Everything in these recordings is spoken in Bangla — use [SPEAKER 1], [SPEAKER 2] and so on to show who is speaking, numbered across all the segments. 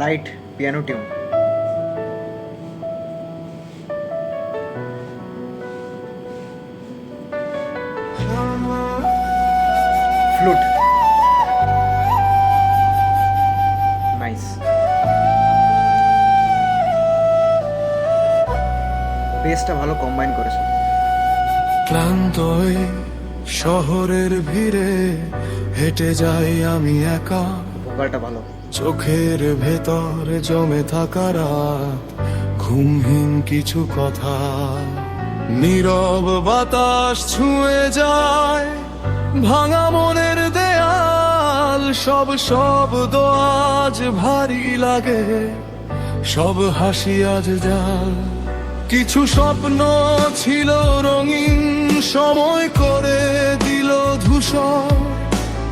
[SPEAKER 1] Light piano tune. Flute, nice. বেসটা ভালো কম্বাইন করেছে।
[SPEAKER 2] ক্লান্ত এই শহরের ভিড়ে হেঁটে যাই আমি একা,
[SPEAKER 1] ভোকালটা ভালো।
[SPEAKER 2] চোখের ভেতর জমে থাকা রাত, ঘুমহীন কিছু কথা, নীরব বাতাস ছুঁয়ে যায় ভাঙা মনের দেয়াল। সব শব্দ আজ ভারী লাগে, সব হাসি আজ জাল। কিছু স্বপ্ন ছিল রঙিন, সময় করে দিল ধূসর।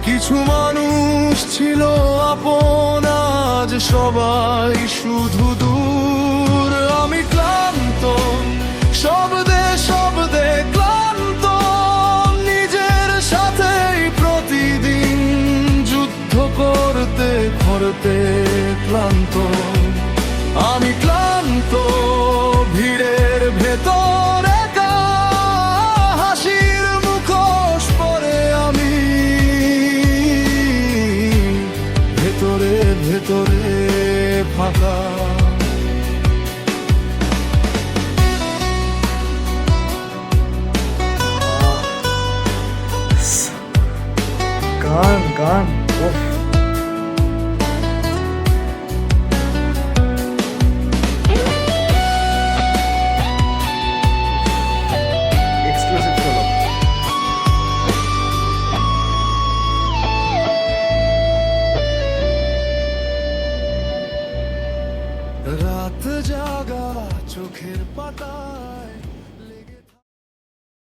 [SPEAKER 2] কিছু মানুষ ছিল আপন, আজ সবাই শুধু দূর। আমি ক্লান্ত, শব্দে শব্দে ক্লান্ত, নিজের সাথেই প্রতিদিন যুদ্ধ করতে করতে ক্লান্ত। আমি ক্লান্ত, ভিড়ের ভেতর একা, হাসির মুখোশ পরে আমি, ভেতরে ভেতরে ফাঁকা।
[SPEAKER 1] গান গান উফ। Exclusive solo.
[SPEAKER 2] রাত জাগা চোখের পাতায়